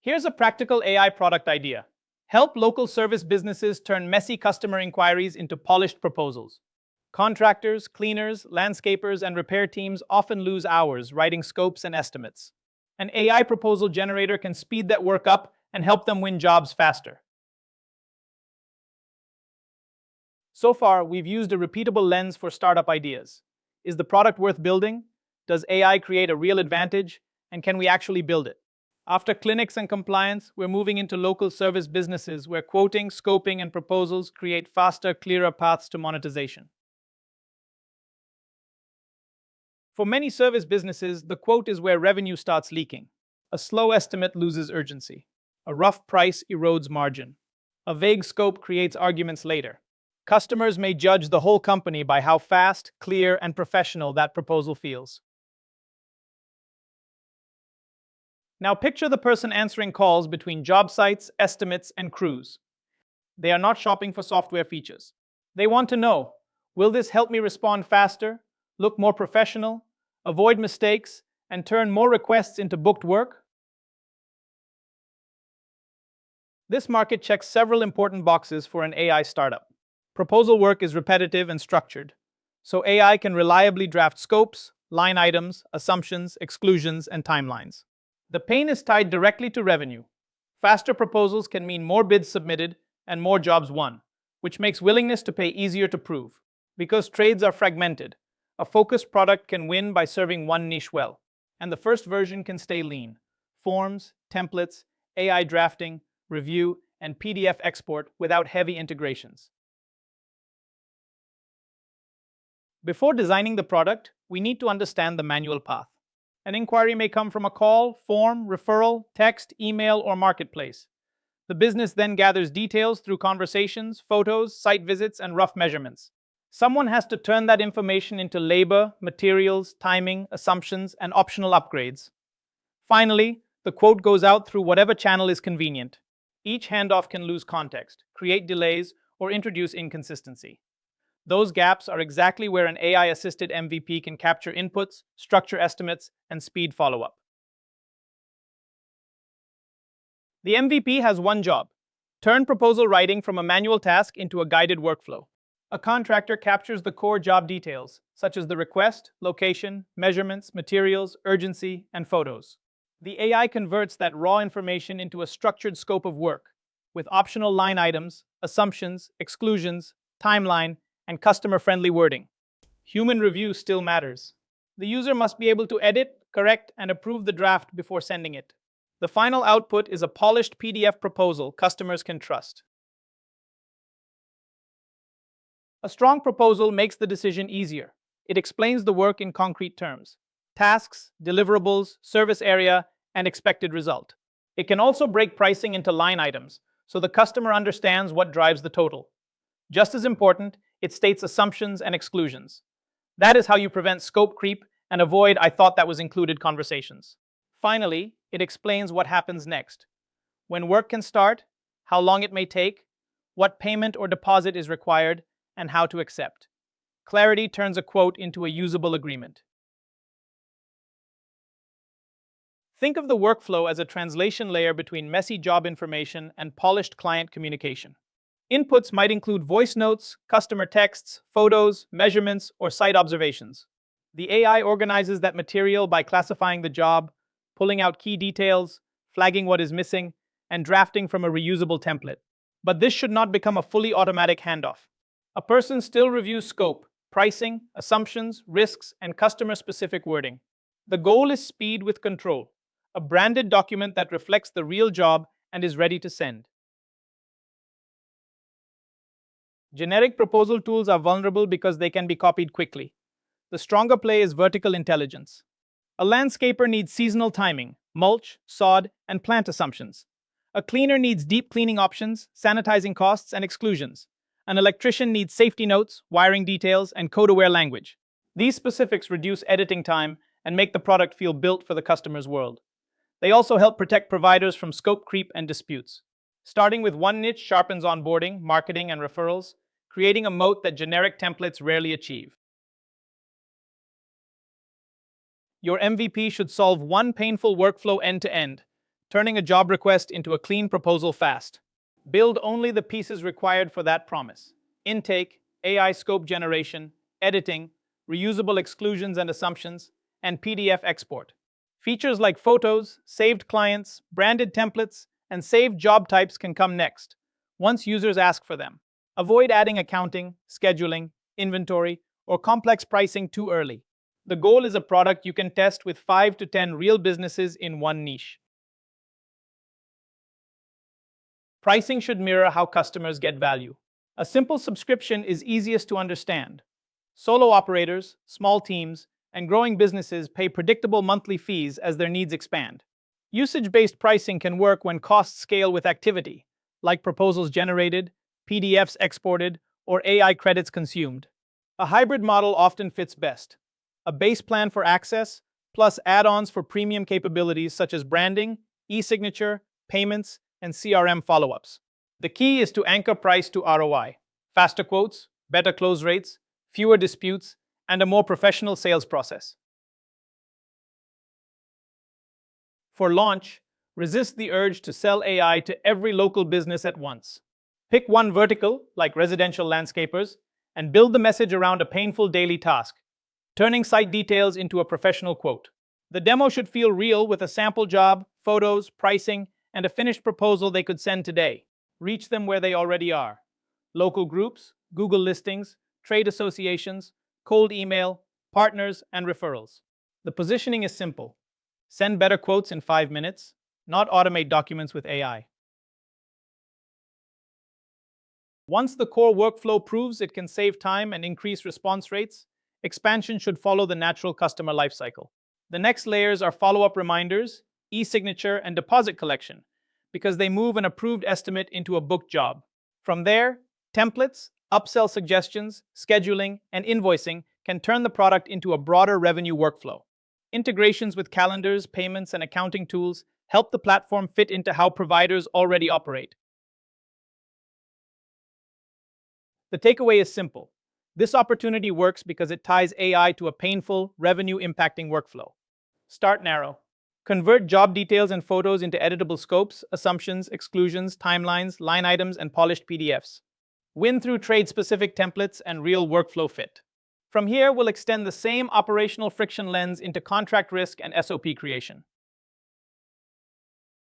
Here's a practical AI product idea. Help local service businesses turn messy customer inquiries into polished proposals. Contractors, cleaners, landscapers, and repair teams often lose hours writing scopes and estimates. An AI proposal generator can speed that work up and help them win jobs faster. So far, we've used a repeatable lens for startup ideas. Is the product worth building? Does AI create a real advantage? And can we actually build it? After clinics and compliance, we're moving into local service businesses where quoting, scoping, and proposals create faster, clearer paths to monetization. For many service businesses, the quote is where revenue starts leaking. A slow estimate loses urgency. A rough price erodes margin. A vague scope creates arguments later. Customers may judge the whole company by how fast, clear, and professional that proposal feels. Now picture the person answering calls between job sites, estimates, and crews. They are not shopping for software features. They want to know, will this help me respond faster, look more professional, avoid mistakes, and turn more requests into booked work? This market checks several important boxes for an AI startup. Proposal work is repetitive and structured, so AI can reliably draft scopes, line items, assumptions, exclusions, and timelines. The pain is tied directly to revenue. Faster proposals can mean more bids submitted and more jobs won, which makes willingness to pay easier to prove. Because trades are fragmented, a focused product can win by serving one niche well, and the first version can stay lean. Forms, templates, AI drafting, review, and PDF export without heavy integrations. Before designing the product, we need to understand the manual path. An inquiry may come from a call, form, referral, text, email, or marketplace. The business then gathers details through conversations, photos, site visits, and rough measurements. Someone has to turn that information into labor, materials, timing, assumptions, and optional upgrades. Finally, the quote goes out through whatever channel is convenient. Each handoff can lose context, create delays, or introduce inconsistency. Those gaps are exactly where an AI-assisted MVP can capture inputs, structure estimates, and speed follow-up. The MVP has one job: turn proposal writing from a manual task into a guided workflow. A contractor captures the core job details, such as the request, location, measurements, materials, urgency, and photos. The AI converts that raw information into a structured scope of work, with optional line items, assumptions, exclusions, timeline, and customer-friendly wording. Human review still matters. The user must be able to edit, correct, and approve the draft before sending it. The final output is a polished PDF proposal customers can trust. A strong proposal makes the decision easier. It explains the work in concrete terms: tasks, deliverables, service area, and expected result. It can also break pricing into line items, so the customer understands what drives the total. Just as important, it states assumptions and exclusions. That is how you prevent scope creep and avoid "I thought that was included" conversations. Finally, it explains what happens next: when work can start, how long it may take, what payment or deposit is required, and how to accept. Clarity turns a quote into a usable agreement. Think of the workflow as a translation layer between messy job information and polished client communication. Inputs might include voice notes, customer texts, photos, measurements, or site observations. The AI organizes that material by classifying the job, pulling out key details, flagging what is missing, and drafting from a reusable template. But this should not become a fully automatic handoff. A person still reviews scope, pricing, assumptions, risks, and customer-specific wording. The goal is speed with control, a branded document that reflects the real job and is ready to send. Generic proposal tools are vulnerable because they can be copied quickly. The stronger play is vertical intelligence. A landscaper needs seasonal timing, mulch, sod, and plant assumptions. A cleaner needs deep cleaning options, sanitizing costs, and exclusions. An electrician needs safety notes, wiring details, and code-aware language. These specifics reduce editing time and make the product feel built for the customer's world. They also help protect providers from scope creep and disputes. Starting with one niche sharpens onboarding, marketing, and referrals, creating a moat that generic templates rarely achieve. Your MVP should solve one painful workflow end-to-end: turning a job request into a clean proposal fast. Build only the pieces required for that promise: intake, AI scope generation, editing, reusable exclusions and assumptions, and PDF export. Features like photos, saved clients, branded templates, and saved job types can come next, once users ask for them. Avoid adding accounting, scheduling, inventory, or complex pricing too early. The goal is a product you can test with 5 to 10 real businesses in one niche. Pricing should mirror how customers get value. A simple subscription is easiest to understand. Solo operators, small teams, and growing businesses pay predictable monthly fees as their needs expand. Usage-based pricing can work when costs scale with activity, like proposals generated, PDFs exported, or AI credits consumed. A hybrid model often fits best: a base plan for access, plus add-ons for premium capabilities such as branding, e-signature, payments, and CRM follow-ups. The key is to anchor price to ROI: faster quotes, better close rates, fewer disputes, and a more professional sales process. For launch, resist the urge to sell AI to every local business at once. Pick one vertical, like residential landscapers, and build the message around a painful daily task, turning site details into a professional quote. The demo should feel real, with a sample job, photos, pricing, and a finished proposal they could send today. Reach them where they already are: local groups, Google listings, trade associations, cold email, partners, and referrals. The positioning is simple: send better quotes in 5 minutes, not automate documents with AI. Once the core workflow proves it can save time and increase response rates, expansion should follow the natural customer lifecycle. The next layers are follow-up reminders, e-signature, and deposit collection, because they move an approved estimate into a booked job. From there, templates, upsell suggestions, scheduling, and invoicing can turn the product into a broader revenue workflow. Integrations with calendars, payments, and accounting tools help the platform fit into how providers already operate. The takeaway is simple: this opportunity works because it ties AI to a painful, revenue-impacting workflow. Start narrow. Convert job details and photos into editable scopes, assumptions, exclusions, timelines, line items, and polished PDFs. Win through trade-specific templates and real workflow fit. From here, we'll extend the same operational friction lens into contract risk and SOP creation.